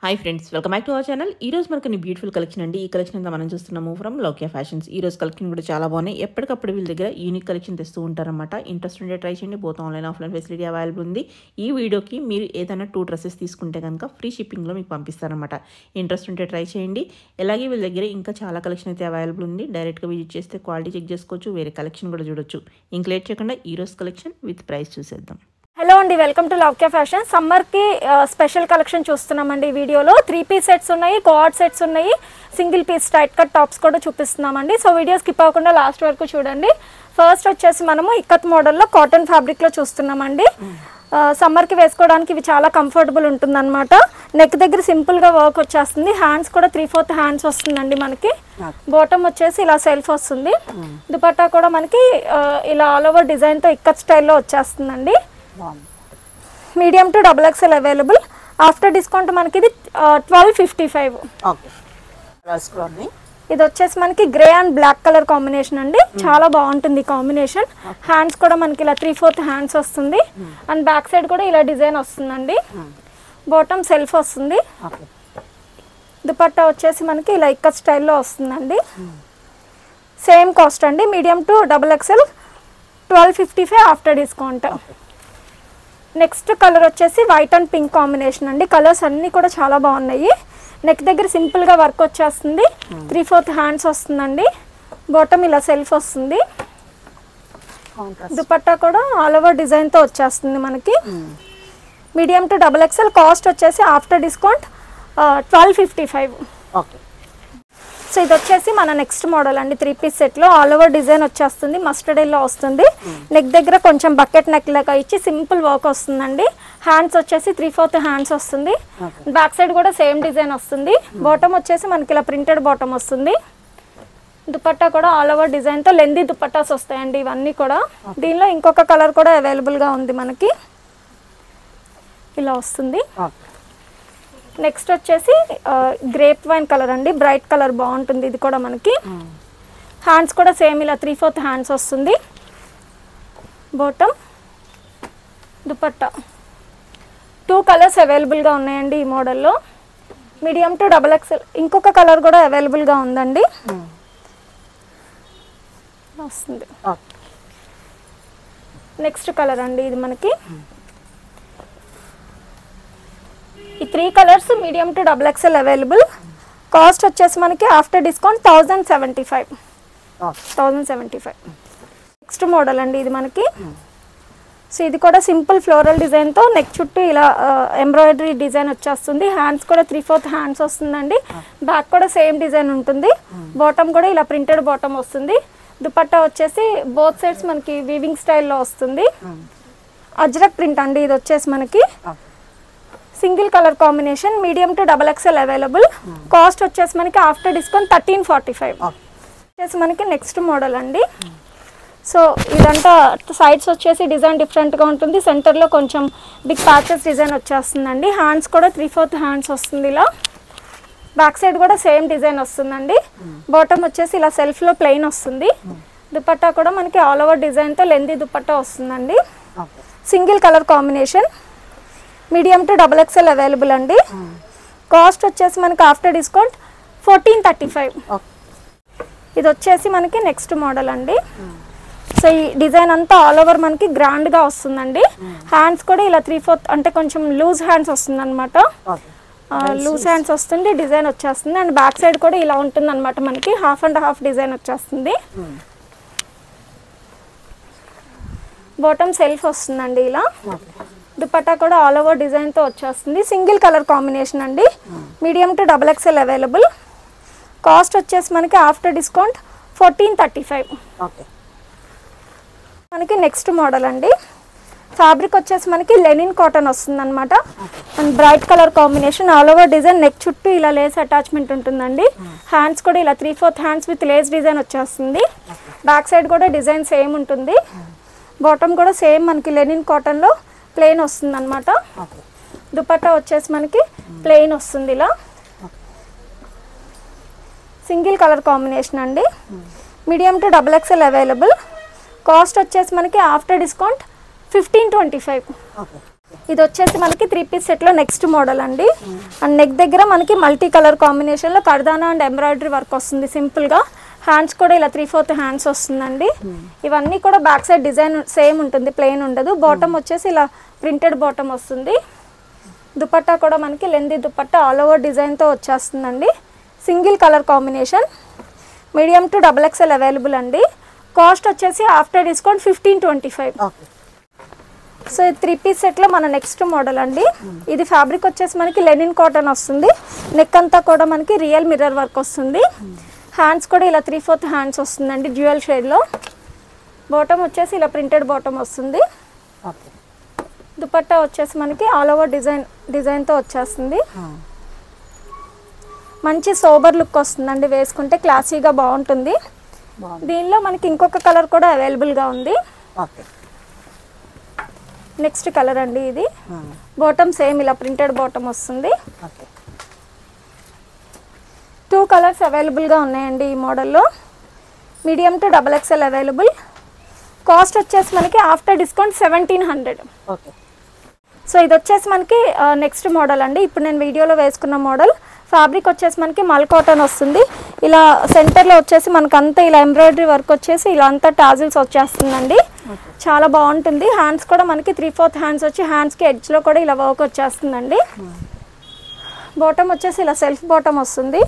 Hi friends, welcome back to our channel. ఈ రోజు మనకు బ్యూటిఫుల్ కలెక్షన్ అండి. ఈ కలెక్షన్ అంతా మనం చూస్తున్నాము ఫ్రమ్ లోకియా ఫ్యాషన్స్. ఈ రోజు కలెక్షన్ కూడా చాలా బాగున్నాయి. ఎప్పటికప్పుడు వీళ్ళ దగ్గర యూనిక్ కలెక్షన్ తెస్తూ ఉంటారన్నమాట. ఇంట్రెస్ట్ ఉంటే ట్రై చేయండి. Both online offline facility available ఉంది. ఈ వీడియోకి మీరు ఏదైనా 2 డ్రెస్సెస్ తీసుకుంటే కనుక ఫ్రీ షిప్పింగ్లో మీకు పంపిస్తారన్నమాట. ఇంట్రెస్ట్ ఉంటే ట్రై చేయండి. అలాగే వీళ్ళ దగ్గర ఇంకా చాలా కలెక్షన్ అయితే అవైలబుల్ ఉంది. డైరెక్ట్గా విజిట్ చేస్తే క్వాలిటీ చెక్ చేసుకోవచ్చు. వేరే కలెక్షన్ కూడా చూడొచ్చు. ఇంక లేట్ చేయకుండా ఈ రోజు కలెక్షన్ విత్ ప్రైస్ చూసేద్దాం. హలో అండి, వెల్కమ్ టు లోకియా ఫ్యాషన్. సమ్మర్కి స్పెషల్ కలెక్షన్ చూస్తున్నామండి. ఈ వీడియోలో 3 పీస్ సెట్స్ ఉన్నాయి, కోఆర్డ్ సెట్స్ ఉన్నాయి, single piece tight cut tops కూడా చూపిస్తున్నామండి. సో వీడియో స్కిప్ అవ్వకుండా లాస్ట్ వరకు చూడండి. ఫస్ట్ వచ్చేసి మనము ఇక్కత్ మోడల్లో కాటన్ ఫ్యాబ్రిక్లో చూస్తున్నామండి. సమ్మర్కి వేసుకోవడానికి ఇవి చాలా కంఫర్టబుల్ ఉంటుందన్నమాట. నెక్ దగ్గర సింపుల్గా వర్క్ వచ్చేస్తుంది. హ్యాండ్స్ కూడా 3/4 హ్యాండ్స్ వస్తుందండి మనకి. బాటమ్ వచ్చేసి ఇలా సెల్ఫ్ వస్తుంది. దుపట్టా కూడా మనకి ఇలా ఆల్ ఓవర్ డిజైన్తో ఇక్కత్ స్టైల్లో వచ్చేస్తుందండి. Medium to XXL available. After discount మనకి ఇది 1255. ఇది వచ్చేసి మనకి grey and black colour combination అండి. చాలా బాగుంటుంది కాంబినేషన్. హ్యాండ్స్ కూడా మనకి ఇలా 3/4 హ్యాండ్స్ వస్తుంది. అండ్ బ్యాక్ సైడ్ కూడా ఇలా డిజైన్ వస్తుందండి. బాటమ్ సెల్ఫ్ వస్తుంది. దుపట్టా వచ్చేసి మనకి ఇలా ఇక్కత్ స్టైల్లో వస్తుందండి. సేమ్ కాస్ట్ అండి. Medium to XXL 1255 after discount. Next colour వచ్చేసి వైట్ అండ్ పింక్ కాంబినేషన్ అండి. కలర్స్ అన్నీ కూడా చాలా బాగున్నాయి. నెక్ దగ్గర సింపుల్గా వర్క్ వచ్చేస్తుంది. 3/4 హ్యాండ్స్ వస్తుందండి. బాటమ్ ఇలా సెల్ఫ్ వస్తుంది. దుపట్టా కూడా ఆల్ ఓవర్ డిజైన్తో వచ్చేస్తుంది మనకి. Medium to XXL. కాస్ట్ వచ్చేసి ఆఫ్టర్ డిస్కౌంట్ 1255. సో ఇది వచ్చేసి మన నెక్స్ట్ మోడల్ అండి. 3 పీస్ సెట్లో ఆల్ ఓవర్ డిజైన్ వచ్చేస్తుంది. మస్టర్డ్ ఎల్లో వస్తుంది. నెక్ దగ్గర కొంచెం బకెట్ నెక్ లాగా ఇచ్చి సింపుల్ వర్క్ వస్తుందండి. హ్యాండ్స్ వచ్చేసి 3/4 హ్యాండ్స్ వస్తుంది. బ్యాక్ సైడ్ కూడా సేమ్ డిజైన్ వస్తుంది. బాటమ్ వచ్చేసి మనకి ఇలా ప్రింటెడ్ బాటమ్ వస్తుంది. దుపట్టా కూడా ఆల్ ఓవర్ డిజైన్తో లెందీ దుపట్టాస్ వస్తాయండి ఇవన్నీ కూడా. దీనిలో ఇంకొక కలర్ కూడా అవైలబుల్గా ఉంది మనకి. ఇలా వస్తుంది. నెక్స్ట్ వచ్చేసి గ్రేప్ వైన్ కలర్ అండి. బ్రైట్ కలర్ బాగుంటుంది ఇది కూడా మనకి. హ్యాండ్స్ కూడా సేమ్ ఇలా 3/4 హ్యాండ్స్ వస్తుంది. బాటమ్, దుపట్టా 2 కలర్స్ అవైలబుల్గా ఉన్నాయండి ఈ మోడల్లో. Medium to XXL. ఇంకొక కలర్ కూడా అవైలబుల్గా ఉందండి. వస్తుంది. నెక్స్ట్ కలర్ అండి ఇది మనకి. ఈ 3 colours medium to XXL available. Cost వచ్చేసి మనకి ఆఫ్టర్ డిస్కౌంట్ 1075. నెక్స్ట్ మోడల్ అండి ఇది మనకి. సో ఇది కూడా సింపుల్ ఫ్లోరల్ డిజైన్తో నెక్ చుట్టూ ఇలా ఎంబ్రాయిడరీ డిజైన్ వచ్చేస్తుంది. హ్యాండ్స్ కూడా 3/4 హ్యాండ్స్ వస్తుందండి. బ్యాక్ కూడా సేమ్ డిజైన్ ఉంటుంది. బాటమ్ కూడా ఇలా ప్రింటెడ్ బాటమ్ వస్తుంది. దుపట్టా వచ్చేసి బోత్ సైడ్స్ మనకి వీవింగ్ స్టైల్లో వస్తుంది. అజ్రక్ ప్రింట్ అండి ఇది వచ్చేసి మనకి. Single colour combination. Medium to XXL available. Cost వచ్చేసి మనకి ఆఫ్టర్ డిస్కౌంట్ 1345. వచ్చేసి మనకి నెక్స్ట్ మోడల్ అండి. సో ఇదంతా సైడ్స్ వచ్చేసి డిజైన్ డిఫరెంట్గా ఉంటుంది. సెంటర్లో కొంచెం బిగ్ ప్యాచెస్ డిజైన్ వచ్చేస్తుందండి. హ్యాండ్స్ కూడా 3/4 హ్యాండ్స్ వస్తుంది ఇలా. బ్యాక్ సైడ్ కూడా సేమ్ డిజైన్ వస్తుందండి. బాటమ్ వచ్చేసి ఇలా సెల్ఫ్లో ప్లెయిన్ వస్తుంది. దుపట్టా కూడా మనకి ఆల్ ఓవర్ డిజైన్తో లెందీ దుపట్టా వస్తుందండి. Single colour combination. Medium to XXL available అండి. కాస్ట్ వచ్చేసి మనకి ఆఫ్టర్ డిస్కౌంట్ 1435. ఇది వచ్చేసి మనకి నెక్స్ట్ మోడల్ అండి. సో ఈ డిజైన్ అంతా ఆల్ ఓవర్ మనకి గ్రాండ్గా వస్తుందండి. హ్యాండ్స్ కూడా ఇలా 3/4 అంటే కొంచెం లూజ్ హ్యాండ్స్ వస్తుంది అనమాట. లూజ్ హ్యాండ్స్ వస్తుంది. డిజైన్ వచ్చేస్తుంది. అండ్ బ్యాక్ సైడ్ కూడా ఇలా ఉంటుంది అనమాట మనకి. హాఫ్ అండ్ హాఫ్ డిజైన్ వచ్చేస్తుంది. బాటమ్ సెల్ఫ్ వస్తుందండి ఇలా. దుపట్టా కూడా ఆల్ ఓవర్ డిజైన్తో వచ్చేస్తుంది. సింగిల్ కలర్ కాంబినేషన్ అండి. Medium to XXL available. Cost వచ్చేసి మనకి ఆఫ్టర్ డిస్కౌంట్ 1435. మనకి నెక్స్ట్ మోడల్ అండి. ఫ్యాబ్రిక్ వచ్చేసి మనకి లెనిన్ కాటన్ వస్తుంది అనమాట. And bright colour combination. All over design neck చుట్టూ ఇలా లేస్ అటాచ్మెంట్ ఉంటుందండి. హ్యాండ్స్ కూడా ఇలా 3/4 హ్యాండ్స్ విత్ లేస్ డిజైన్ వచ్చేస్తుంది. బ్యాక్ సైడ్ కూడా డిజైన్ సేమ్ ఉంటుంది. బాటమ్ కూడా సేమ్ మనకి లెనిన్ కాటన్లో ప్లెయిన్ వస్తుంది అనమాట. దుపట్టా వచ్చేసి మనకి ప్లెయిన్ వస్తుంది ఇలా. సింగిల్ కలర్ కాంబినేషన్ అండి. Medium to XXL available. Cost వచ్చేసి మనకి ఆఫ్టర్ డిస్కౌంట్ 1525. ఇది వచ్చేసి మనకి 3 పీస్ సెట్లో నెక్స్ట్ మోడల్ అండి. అండ్ నెక్ దగ్గర మనకి మల్టీ కలర్ కాంబినేషన్లో కర్దానా అండ్ ఎంబ్రాయిడరీ వర్క్ వస్తుంది సింపుల్గా. హ్యాండ్స్ కూడా ఇలా 3/4 హ్యాండ్స్ వస్తుందండి. ఇవన్నీ కూడా బ్యాక్ సైడ్ డిజైన్ సేమ్ ఉంటుంది, ప్లెయిన్ ఉండదు. బాటమ్ వచ్చేసి ఇలా ప్రింటెడ్ బాటమ్ వస్తుంది. దుపట్టా కూడా మనకి లెందీ దుపట్టా ఆల్ ఓవర్ డిజైన్తో వచ్చేస్తుందండి. Single colour combination. Medium to XXL available అండి. కాస్ట్ వచ్చేసి ఆఫ్టర్ డిస్కౌంట్ 1525. సో ఇది 3 పీస్ సెట్లో మన నెక్స్ట్ మోడల్ అండి. ఇది ఫ్యాబ్రిక్ వచ్చేసి మనకి లెనిన్ కాటన్ వస్తుంది. నెక్ అంతా కూడా మనకి రియల్ మిర్రర్ వర్క్ వస్తుంది. హ్యాండ్స్ కూడా ఇలా 3/4 హ్యాండ్స్ వస్తుందండి డ్యూయల్ షేడ్లో. బాటమ్ వచ్చేసి ఇలా ప్రింటెడ్ బాటమ్ వస్తుంది. దుపట్టా వచ్చేసి మనకి ఆల్ ఓవర్ డిజైన్తో వచ్చేస్తుంది. మంచి సోబర్ లుక్ వస్తుందండి, వేసుకుంటే క్లాసీగా బాగుంటుంది. దీనిలో మనకి ఇంకొక కలర్ కూడా అవైలబుల్గా ఉంది. నెక్స్ట్ కలర్ అండి ఇది. బాటమ్ సేమ్ ఇలా ప్రింటెడ్ బాటమ్ వస్తుంది. 2 కలర్స్ అవైలబుల్గా ఉన్నాయండి ఈ మోడల్లో. Medium to XXL available. Cost వచ్చేసి మనకి ఆఫ్టర్ డిస్కౌంట్ 1700. సో ఇది వచ్చేసి మనకి నెక్స్ట్ మోడల్ అండి. ఇప్పుడు నేను వీడియోలో వేసుకున్న మోడల్. ఫ్యాబ్రిక్ వచ్చేసి మనకి మల్ కాటన్ వస్తుంది. ఇలా సెంటర్లో వచ్చేసి మనకంతా ఇలా ఎంబ్రాయిడరీ వర్క్ వచ్చేసి ఇలా అంతా టాజిల్స్ వచ్చేస్తుందండి. చాలా బాగుంటుంది. హ్యాండ్స్ కూడా మనకి 3/4 హ్యాండ్స్ వచ్చి హ్యాండ్స్కి ఎడ్జ్లో కూడా ఇలా వర్క్ వచ్చేస్తుందండి. బాటమ్ వచ్చేసి ఇలా సెల్ఫ్ బాటమ్ వస్తుంది.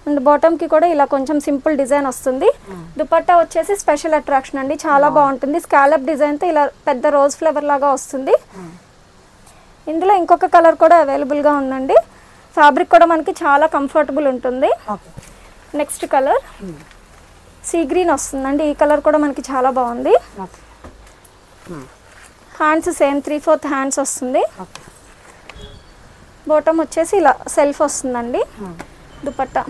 అండ్ బాటమ్కి కూడా ఇలా కొంచెం సింపుల్ డిజైన్ వస్తుంది. దుపట్టా వచ్చేసి స్పెషల్ అట్రాక్షన్ అండి, చాలా బాగుంటుంది. స్కాలప్ డిజైన్తో ఇలా పెద్ద రోజ్ ఫ్లవర్ లాగా వస్తుంది. ఇందులో ఇంకొక కలర్ కూడా అవైలబుల్గా ఉందండి. ఫ్యాబ్రిక్ కూడా మనకి చాలా కంఫర్టబుల్ ఉంటుంది. నెక్స్ట్ కలర్ సీ గ్రీన్ వస్తుందండి. ఈ కలర్ కూడా మనకి చాలా బాగుంది. హ్యాండ్స్ సేమ్ 3/4 హ్యాండ్స్ వస్తుంది. బాటమ్ వచ్చేసి ఇలా సెల్ఫ్ వస్తుందండి. దుపట్టా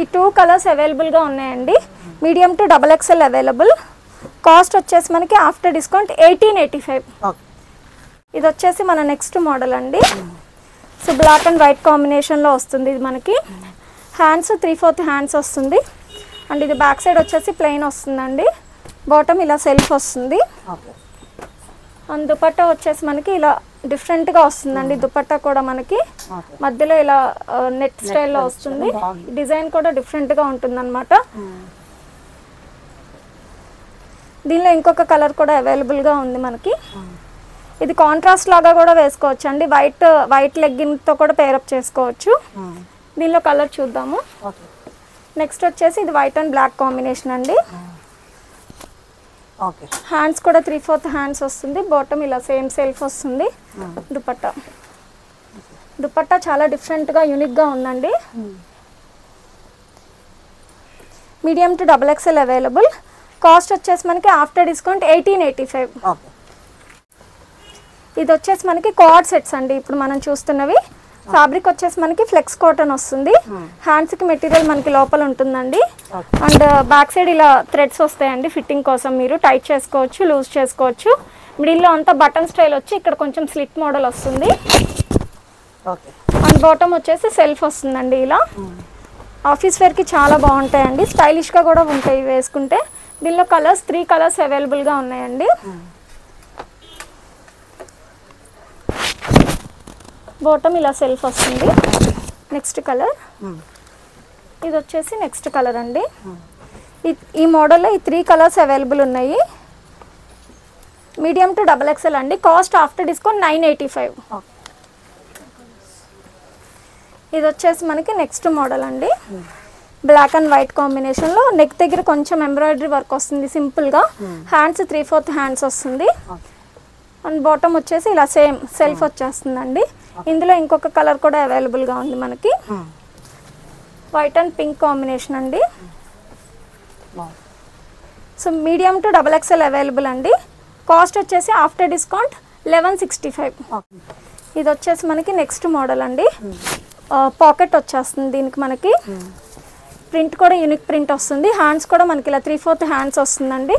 ఈ 2 కలర్స్ అవైలబుల్గా ఉన్నాయండి. Medium to XXL available. Cost వచ్చేసి మనకి ఆఫ్టర్ డిస్కౌంట్ 1885. ఇది వచ్చేసి మన నెక్స్ట్ మోడల్ అండి. సో బ్లాక్ అండ్ వైట్ కాంబినేషన్లో వస్తుంది ఇది మనకి. హ్యాండ్స్ 3/4 హ్యాండ్స్ వస్తుంది. అండ్ ఇది బ్యాక్ సైడ్ వచ్చేసి ప్లెయిన్ వస్తుందండి. బాటమ్ ఇలా సెల్ఫ్ వస్తుంది. అండ్ దుపట్టా వచ్చేసి మనకి ఇలా డిఫరెంట్గా వస్తుందండి. దుపట్టా కూడా మనకి మధ్యలో ఇలా నెట్ స్టైల్లో వస్తుంది. డిజైన్ కూడా డిఫరెంట్గా ఉంటుందన్నమాట. దీనిలో ఇంకొక కలర్ కూడా అవైలబుల్గా ఉంది మనకి. ఇది కాంట్రాస్ట్ లాగా కూడా వేసుకోవచ్చు అండి. వైట్ లెగ్గిన్తో కూడా పేరప్ చేసుకోవచ్చు. దీనిలో కలర్ చూద్దాము. నెక్స్ట్ వచ్చేసి ఇది వైట్ అండ్ బ్లాక్ కాంబినేషన్ అండి. హ్యాండ్స్ కూడా 3/4 హ్యాండ్స్ వస్తుంది. బాటమ్ ఇలా సేమ్ సెల్ఫ్ వస్తుంది. దుపట్టా చాలా డిఫరెంట్గా యూనిక్గా ఉందండి. Medium to XXL available. Cost వచ్చేసి మనకి ఆఫ్టర్ డిస్కౌంట్ 1885. ఇది వచ్చేసి మనకి కార్డ్ సెట్స్ అండి. ఇప్పుడు మనం చూస్తున్నవి ఫ్యాబ్రిక్ వచ్చేసి మనకి ఫ్లెక్స్ కాటన్ వస్తుంది. హ్యాండ్స్కి మెటీరియల్ మనకి లోపల ఉంటుందండి. అండ్ బ్యాక్ సైడ్ ఇలా థ్రెడ్స్ వస్తాయండి ఫిట్టింగ్ కోసం. మీరు టైట్ చేసుకోవచ్చు, లూజ్ చేసుకోవచ్చు. మిడిల్లో అంతా బటన్ స్టైల్ వచ్చి ఇక్కడ కొంచెం స్లిట్ మోడల్ వస్తుంది. అండ్ బాటమ్ వచ్చేసి సెల్ఫ్ వస్తుందండి. ఇలా ఆఫీస్ వేర్కి చాలా బాగుంటాయండి, స్టైలిష్గా కూడా ఉంటాయి వేసుకుంటే. దీనిలో కలర్స్ 3 కలర్స్ అవైలబుల్గా ఉన్నాయండి. బాటమ్ ఇలా సెల్ఫ్ వస్తుంది. నెక్స్ట్ కలర్ ఇది వచ్చేసి నెక్స్ట్ కలర్ అండి. ఈ మోడల్లో ఈ 3 కలర్స్ అవైలబుల్ ఉన్నాయి. మీడియం టు XXL అండి. Cost after discount 985. ఇది వచ్చేసి మనకి నెక్స్ట్ మోడల్ అండి. బ్లాక్ అండ్ వైట్ కాంబినేషన్లో నెక్ దగ్గర కొంచెం ఎంబ్రాయిడరీ వర్క్ వస్తుంది సింపుల్గా. హ్యాండ్స్ 3/4 హ్యాండ్స్ వస్తుంది. అండ్ బాటమ్ వచ్చేసి ఇలా సేమ్ సెల్ఫ్ వచ్చేస్తుందండి. ఇందులో ఇంకొక కలర్ కూడా అవైలబుల్గా ఉంది మనకి. వైట్ అండ్ పింక్ కాంబినేషన్ అండి. So medium to XXL available అండి. కాస్ట్ వచ్చేసి ఆఫ్టర్ డిస్కౌంట్ 1165. ఇది వచ్చేసి మనకి నెక్స్ట్ మోడల్ అండి. పాకెట్ వచ్చేస్తుంది దీనికి మనకి. ప్రింట్ కూడా యూనిక్ ప్రింట్ వస్తుంది. హ్యాండ్స్ కూడా మనకి ఇలా 3/4 హ్యాండ్స్ వస్తుందండి.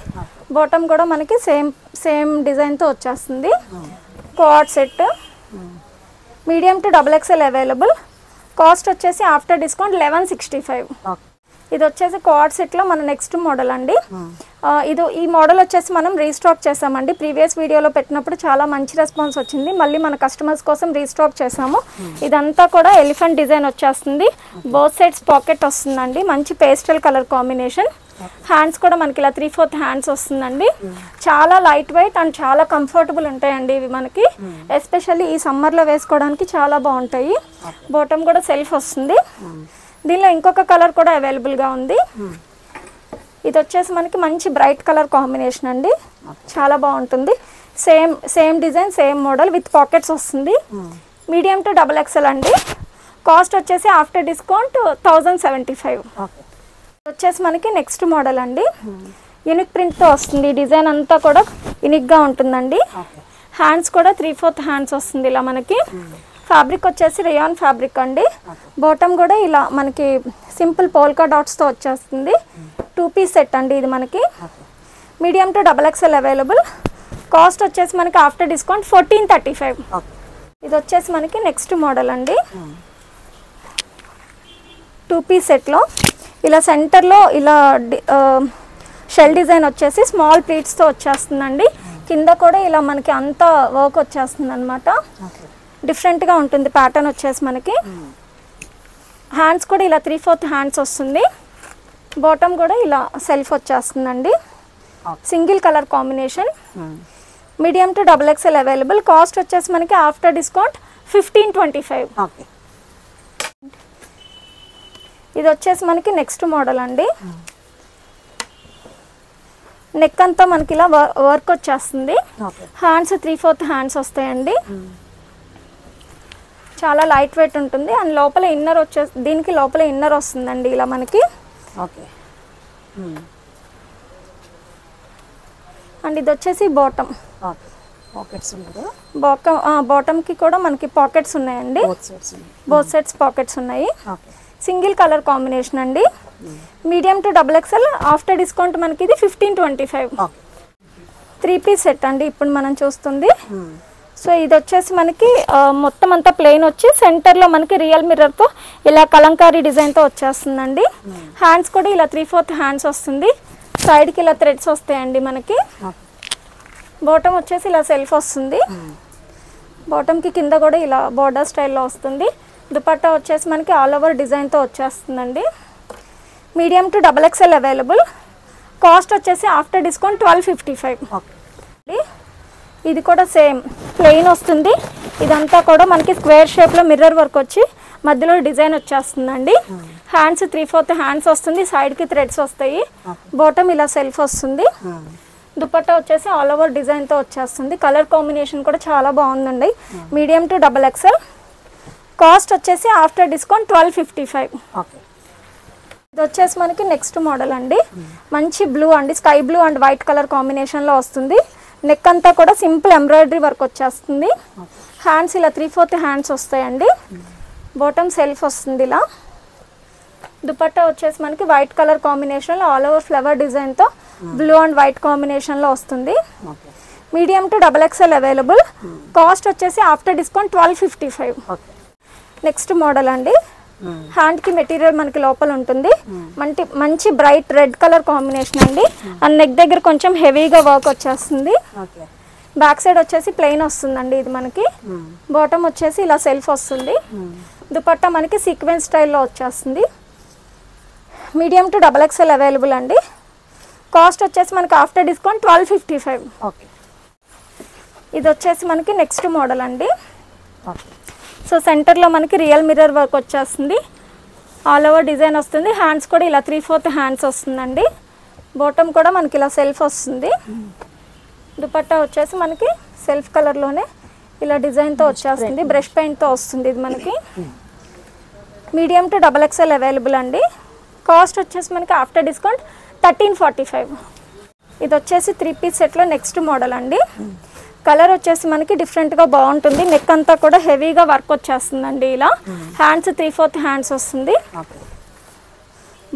బాటమ్ కూడా మనకి సేమ్ డిజైన్తో వచ్చేస్తుంది. Co-ord set. Medium to XXL available. Cost వచ్చేసి ఆఫ్టర్ డిస్కౌంట్ 1165. ఇది వచ్చేసి కార్డ్ సెట్లో మన నెక్స్ట్ మోడల్ అండి. ఈ మోడల్ వచ్చేసి మనం రీస్టాక్ చేసామండి. ప్రీవియస్ వీడియోలో పెట్టినప్పుడు చాలా మంచి రెస్పాన్స్ వచ్చింది. మళ్ళీ మన కస్టమర్స్ కోసం రీస్టాక్ చేసాము. ఇదంతా కూడా ఎలిఫెంట్ డిజైన్ వచ్చేస్తుంది. బోత్ సైడ్స్ పాకెట్ వస్తుందండి. మంచి పేస్టల్ కలర్ కాంబినేషన్. హ్యాండ్స్ కూడా మనకి ఇలా 3/4 హ్యాండ్స్ వస్తుందండి. చాలా లైట్ వెయిట్ అండ్ చాలా కంఫర్టబుల్ ఉంటాయండి ఇవి మనకి. ఎస్పెషల్లీ ఈ సమ్మర్లో వేసుకోవడానికి చాలా బాగుంటాయి. బాటమ్ కూడా సెల్ఫ్ వస్తుంది. దీనిలో ఇంకొక కలర్ కూడా అవైలబుల్గా ఉంది. ఇది వచ్చేసి మనకి మంచి బ్రైట్ కలర్ కాంబినేషన్ అండి. చాలా బాగుంటుంది. Same design same model with pockets వస్తుంది. మీడియం టు XXL అండి. కాస్ట్ వచ్చేసి ఆఫ్టర్ డిస్కౌంట్ 1075. వచ్చేసి మనకి నెక్స్ట్ మోడల్ అండి. యూనిక్ ప్రింట్తో వస్తుంది. డిజైన్ అంతా కూడా యూనిక్గా ఉంటుందండి. హ్యాండ్స్ కూడా 3/4 హ్యాండ్స్ వస్తుంది ఇలా మనకి. ఫ్యాబ్రిక్ వచ్చేసి రేయాన్ ఫ్యాబ్రిక్ అండి. బాటమ్ కూడా ఇలా మనకి సింపుల్ పోల్కా డాట్స్తో వచ్చేస్తుంది. 2 పీస్ సెట్ అండి ఇది మనకి. Medium to XXL available. Cost వచ్చేసి మనకి ఆఫ్టర్ డిస్కౌంట్ 1435. ఇది వచ్చేసి మనకి నెక్స్ట్ మోడల్ అండి. 2 పీస్ సెట్లో ఇలా సెంటర్లో ఇలా షెల్ డిజైన్ వచ్చేసి స్మాల్ ప్లీట్స్తో వచ్చేస్తుందండి. కింద కూడా ఇలా మనకి అంతా వర్క్ వచ్చేస్తుంది అనమాట. డిఫరెంట్గా ఉంటుంది ప్యాటర్న్ వచ్చేసి మనకి. హ్యాండ్స్ కూడా ఇలా 3/4 హ్యాండ్స్ వస్తుంది. బాటమ్ కూడా ఇలా సెల్ఫ్ వచ్చేస్తుందండి. Single colour combination. Medium to XXL available. Cost వచ్చేసి మనకి ఆఫ్టర్ డిస్కౌంట్ 1525. ఇది వచ్చేసి మనకి నెక్స్ట్ మోడల్ అండి. నెక్ అంతా మనకి ఇలా వర్క్ వచ్చేస్తుంది. హ్యాండ్స్ 3/4 హ్యాండ్స్ వస్తాయండి. చాలా లైట్ వెయిట్ ఉంటుంది. అండ్ లోపల ఇన్నర్ దీనికి లోపల ఇన్నర్ వస్తుందండి ఇలా మనకి. అండ్ ఇది వచ్చేసి బాటమ్. బాటమ్కి కూడా మనకి పాకెట్స్ ఉన్నాయండి. బోత్ సైడ్స్ పాకెట్స్ ఉన్నాయి. సింగిల్ కలర్ కాంబినేషన్ అండి. Medium to XXL. After discount మనకి ఇది 1525. 3 పీస్ సెట్ అండి ఇప్పుడు మనం చూస్తుంది. సో ఇది వచ్చేసి మనకి మొత్తం అంతా ప్లెయిన్ వచ్చి సెంటర్లో మనకి రియల్ మిర్రర్తో ఇలా కలంకారీ డిజైన్తో వచ్చేస్తుందండి. హ్యాండ్స్ కూడా ఇలా 3/4 హ్యాండ్స్ వస్తుంది. సైడ్కి ఇలా థ్రెడ్స్ వస్తాయండి మనకి. బాటమ్ వచ్చేసి ఇలా సెల్ఫ్ వస్తుంది. బాటమ్కి కింద కూడా ఇలా బోర్డర్ స్టైల్లో వస్తుంది. దుపట్టా వచ్చేసి మనకి ఆల్ ఓవర్ డిజైన్తో వచ్చేస్తుందండి. Medium to XXL available. Cost వచ్చేసి ఆఫ్టర్ డిస్కౌంట్ 1255. ఇది కూడా సేమ్ ప్లెయిన్ వస్తుంది. ఇదంతా కూడా మనకి స్క్వేర్ షేప్లో మిర్రర్ వర్క్ వచ్చి మధ్యలో డిజైన్ వచ్చేస్తుందండి. హ్యాండ్స్ 3/4 హ్యాండ్స్ వస్తుంది. సైడ్కి థ్రెడ్స్ వస్తాయి. బాటమ్ ఇలా సెల్ఫ్ వస్తుంది. దుపట్టా వచ్చేసి ఆల్ ఓవర్ డిజైన్తో వచ్చేస్తుంది. కలర్ కాంబినేషన్ కూడా చాలా బాగుందండి. Medium to XXL. కాస్ట్ వచ్చేసి ఆఫ్టర్ డిస్కౌంట్ 1255. ఇది వచ్చేసి మనకి నెక్స్ట్ మోడల్ అండి. మంచి బ్లూ అండి. Sky blue and white colour కాంబినేషన్లో వస్తుంది. నెక్ అంతా కూడా సింపుల్ ఎంబ్రాయిడరీ వర్క్ వచ్చేస్తుంది. హ్యాండ్స్ ఇలా 3/4 హ్యాండ్స్ వస్తాయండి. బాటమ్ సెల్ఫ్ వస్తుంది ఇలా. దుపట్టా వచ్చేసి మనకి వైట్ కలర్ కాంబినేషన్లో ఆల్ ఓవర్ ఫ్లవర్ డిజైన్తో బ్లూ అండ్ వైట్ కాంబినేషన్లో వస్తుంది. Medium to XXL available. Cost వచ్చేసి ఆఫ్టర్ డిస్కౌంట్ 1255. నెక్స్ట్ మోడల్ అండి. హ్యాండ్కి మెటీరియల్ మనకి లోపల ఉంటుంది. మంచి బ్రైట్ రెడ్ కలర్ కాంబినేషన్ అండి. అండ్ నెక్ దగ్గర కొంచెం హెవీగా వర్క్ వచ్చేస్తుంది. బ్యాక్ సైడ్ వచ్చేసి ప్లెయిన్ వస్తుందండి ఇది మనకి. బాటమ్ వచ్చేసి ఇలా సెల్ఫ్ వస్తుంది. దుపట్టా మనకి సీక్వెన్స్ స్టైల్లో వచ్చేస్తుంది. మీడియం టు XXL అవైలబుల్ అండి. కాస్ట్ వచ్చేసి మనకి ఆఫ్టర్ డిస్కౌంట్ 1255. ఇది వచ్చేసి మనకి నెక్స్ట్ మోడల్ అండి. సో సెంటర్లో మనకి రియల్ మిర్రర్ వర్క్ వచ్చేస్తుంది. ఆల్ ఓవర్ డిజైన్ వస్తుంది. హ్యాండ్స్ కూడా ఇలా 3/4 హ్యాండ్స్ వస్తుందండి. బాటమ్ కూడా మనకి ఇలా సెల్ఫ్ వస్తుంది. దుపట్టా వచ్చేసి మనకి సెల్ఫ్ కలర్లోనే ఇలా డిజైన్తో వచ్చేస్తుంది. బ్రష్ పెయింట్తో వస్తుంది ఇది మనకి. మీడియం టు XXL అవైలబుల్ అండి. కాస్ట్ వచ్చేసి మనకి ఆఫ్టర్ డిస్కౌంట్ 1345. ఇది వచ్చేసి 3 పీస్ సెట్లో నెక్స్ట్ మోడల్ అండి. కలర్ వచ్చేసి మనకి డిఫరెంట్గా బాగుంటుంది. నెక్ అంతా కూడా హెవీగా వర్క్ వచ్చేస్తుందండి ఇలా. హ్యాండ్స్ 3/4 హ్యాండ్స్ వస్తుంది.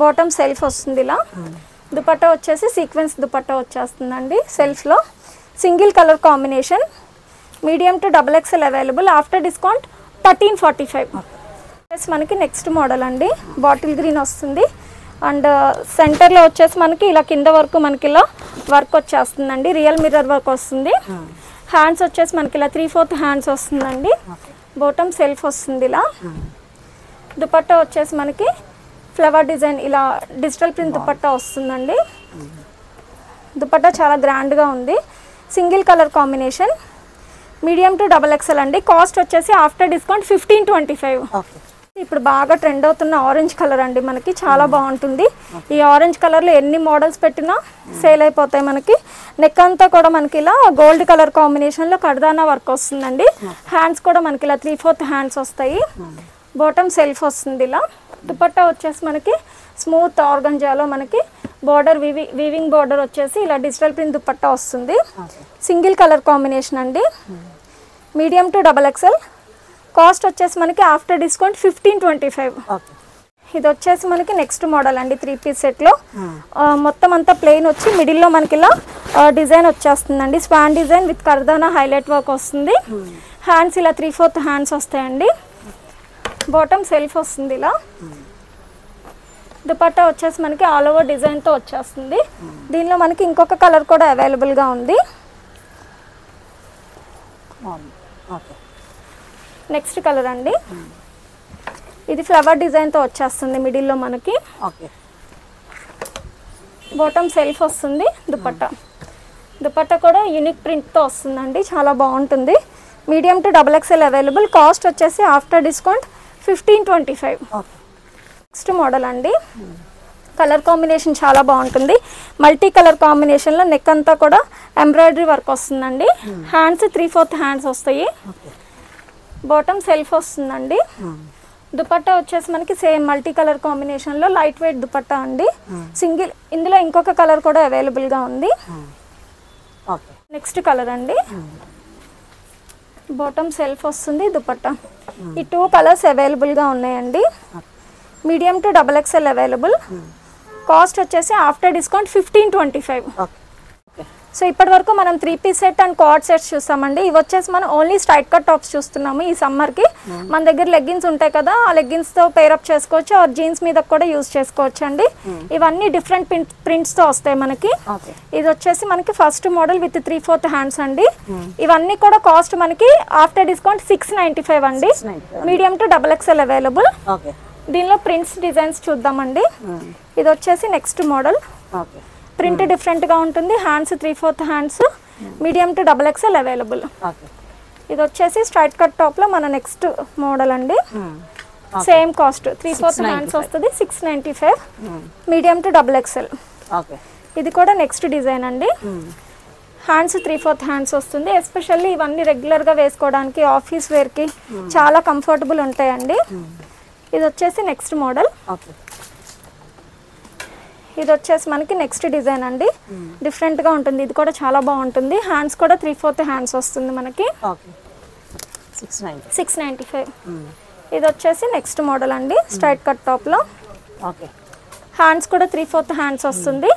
బాటమ్ సెల్ఫ్ వస్తుంది ఇలా. దుపట్టా వచ్చేసి సీక్వెన్స్ దుపట్టా వచ్చేస్తుందండి సెల్ఫ్లో. Single colour combination. Medium to XXL available. After discount 1345. మనకి నెక్స్ట్ మోడల్ అండి. బాటిల్ గ్రీన్ వస్తుంది. అండ్ సెంటర్లో వచ్చేసి మనకి ఇలా కింద వరకు మనకి ఇలా వర్క్ వచ్చేస్తుందండి, రియల్ మిర్రర్ వర్క్ వస్తుంది. హ్యాండ్స్ వచ్చేసి మనకి ఇలా 3/4 హ్యాండ్స్ వస్తుందండి. బాటమ్ సెల్ఫ్ వస్తుంది ఇలా. దుపట్టా వచ్చేసి మనకి ఫ్లవర్ డిజైన్ ఇలా డిజిటల్ ప్రింట్ దుపట్టా వస్తుందండి. దుపట్టా చాలా గ్రాండ్గా ఉంది. Single colour combination, medium to XXL అండి. కాస్ట్ వచ్చేసి ఆఫ్టర్ డిస్కౌంట్ 1525. ఇప్పుడు బాగా ట్రెండ్ అవుతున్న ఆరెంజ్ కలర్ అండి, మనకి చాలా బాగుంటుంది. ఈ ఆరెంజ్ కలర్లో ఎన్ని మోడల్స్ పెట్టినా సేల్ అయిపోతాయి. మనకి నెక్ అంతా కూడా మనకి ఇలా గోల్డ్ కలర్ కాంబినేషన్లో కర్దానా వర్క్ వస్తుందండి. హ్యాండ్స్ కూడా మనకి ఇలా 3/4 హ్యాండ్స్ వస్తాయి. బాటమ్ సెల్ఫ్ వస్తుంది ఇలా. దుపట్టా వచ్చేసి మనకి స్మూత్ ఆర్గంజాలో మనకి బార్డర్ వీవింగ్ బార్డర్ వచ్చేసి ఇలా డిజిటల్ ప్రింట్ దుపట్టా వస్తుంది. సింగిల్ కలర్ కాంబినేషన్ అండి, మీడియం టు XXL. కాస్ట్ వచ్చేసి మనకి ఆఫ్టర్ డిస్కౌంట్ 1525. ఇది వచ్చేసి మనకి నెక్స్ట్ మోడల్ అండి, 3 పీస్ సెట్లో. మొత్తం అంతా ప్లెయిన్ వచ్చి మిడిల్లో మనకి ఇలా డిజైన్ వచ్చేస్తుందండి. స్పాన్ డిజైన్ విత్ కర్దానా హైలైట్ వర్క్ వస్తుంది. హ్యాండ్స్ ఇలా 3/4 హ్యాండ్స్ వస్తాయండి. బాటమ్ సెల్ఫ్ వస్తుంది ఇలా. దుపట్టా వచ్చేసి మనకి ఆల్ ఓవర్ డిజైన్తో వచ్చేస్తుంది. దీనిలో మనకి ఇంకొక కలర్ కూడా అవైలబుల్గా ఉంది. నెక్స్ట్ కలర్ అండి, ఇది ఫ్లవర్ డిజైన్తో వచ్చేస్తుంది మిడిల్లో మనకి. బాటమ్ సెల్ఫ్ వస్తుంది. దుపట్టా కూడా యూనిక్ ప్రింట్తో వస్తుందండి, చాలా బాగుంటుంది. Medium to XXL available. Cost వచ్చేసి ఆఫ్టర్ డిస్కౌంట్ 1525. నెక్స్ట్ మోడల్ అండి, కలర్ కాంబినేషన్ చాలా బాగుంటుంది. మల్టీ కలర్ కాంబినేషన్లో నెక్ అంతా కూడా ఎంబ్రాయిడరీ వర్క్ వస్తుందండి. హ్యాండ్స్ 3/4 హ్యాండ్స్ వస్తాయి. బాటమ్ సెల్ఫ్ వస్తుందండి. దుపట్టా వచ్చేసి మనకి సేమ్ మల్టీ కలర్ కాంబినేషన్లో లైట్ వెయిట్ దుపట్టా అండి. సింగిల్, ఇందులో ఇంకొక కలర్ కూడా అవైలబుల్గా ఉంది. నెక్స్ట్ కలర్ అండి, బాటమ్ సెల్ఫ్ వస్తుంది. దుపట్టా, ఈ 2 కలర్స్ అవైలబుల్గా ఉన్నాయండి. Medium to XXL available. Cost వచ్చేసి ఆఫ్టర్ డిస్కౌంట్ 1525. సో ఇప్పటి వరకు మనం 3 piece set and card sets చూస్తామండి. ఇవి వచ్చేసి మనం ఓన్లీ స్ట్రైట్ కట్ టాప్స్ చూస్తున్నాము ఈ సమ్మర్కి. మన దగ్గర లెగ్గిన్స్ ఉంటాయి కదా, ఆ లెగ్గిన్స్తో పేరప్ చేసుకోవచ్చు, ఆర్ జీన్స్ మీద కూడా యూజ్ చేసుకోవచ్చు అండి. ఇవన్నీ డిఫరెంట్ ప్రింట్స్తో వస్తాయి మనకి. ఇది వచ్చేసి మనకి ఫస్ట్ మోడల్ విత్ 3/4 హ్యాండ్స్ అండి. ఇవన్నీ కూడా కాస్ట్ మనకి ఆఫ్టర్ డిస్కౌంట్ 695 అండి. Medium to XXL available. దీనిలో ప్రింట్స్ డిజైన్స్ చూద్దామండి. ఇది వచ్చేసి నెక్స్ట్ మోడల్. ప్రింట్ డిఫరెంట్గా ఉంటుంది. Hands 3/4 hands, medium to XXL available. ఇది వచ్చేసి స్ట్రైట్ కట్ టాప్లో మన నెక్స్ట్ మోడల్ అండి. సేమ్ కాస్ట్ 3/4 హ్యాండ్స్ వస్తుంది, 695. Medium to XXL. ఇది కూడా నెక్స్ట్ డిజైన్ అండి. హ్యాండ్స్ 3/4 హ్యాండ్స్ వస్తుంది. ఎస్పెషల్లీ ఇవన్నీ రెగ్యులర్గా వేసుకోవడానికి ఆఫీస్ వేర్కి చాలా కంఫర్టబుల్ ఉంటాయండి. ఇది వచ్చేసి నెక్స్ట్ మోడల్. ఇది వచ్చేసి మనకి నెక్స్ట్ డిజైన్ అండి, డిఫరెంట్గా ఉంటుంది. ఇది కూడా చాలా బాగుంటుంది. హ్యాండ్స్ కూడా 3/4 హ్యాండ్స్ వస్తుంది మనకి. 695. ఇది వచ్చేసి నెక్స్ట్ మోడల్ అండి, స్ట్రైట్ కట్ టాప్లో. హ్యాండ్స్ కూడా 3/4 హ్యాండ్స్ వస్తుంది.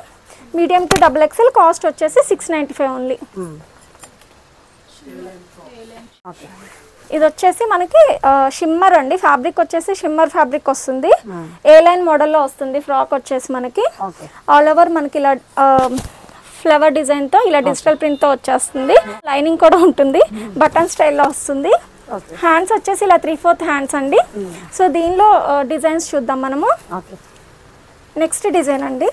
Medium to XXL. కాస్ట్ వచ్చేసి 695 ఓన్లీ. ఇది వచ్చేసి మనకి షిమ్మర్ అండి. ఫ్యాబ్రిక్ వచ్చేసి షిమ్మర్ ఫ్యాబ్రిక్ వస్తుంది. ఏ లైన్ మోడల్లో వస్తుంది. ఫ్రాక్ వచ్చేసి మనకి ఆల్ ఓవర్ మనకి ఇలా ఫ్లవర్ డిజైన్తో ఇలా డిజిటల్ ప్రింట్తో వచ్చేస్తుంది. లైనింగ్ కూడా ఉంటుంది, బటన్ స్టైల్లో వస్తుంది. హ్యాండ్స్ వచ్చేసి ఇలా 3/4 హ్యాండ్స్ అండి. సో దీనిలో డిజైన్స్ చూద్దాం మనము. నెక్స్ట్ డిజైన్ అండి.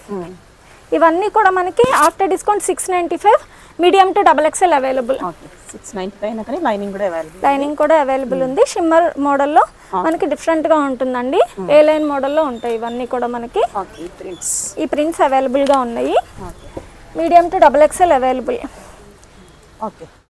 ఇవన్నీ కూడా మనకి after discount 695. Medium to XXL available. 695 కానీ లైనింగ్ కూడా అవైలబుల్ ఉంది. షిమ్మర్ మోడల్లో మనకి డిఫరెంట్గా ఉంటుందండి. ఏ లైన్ మోడల్లో ఉంటాయి ఇవన్నీ కూడా మనకి. ఈ ప్రింట్స్ అవైలబుల్గా ఉన్నాయి. Medium to XXL available.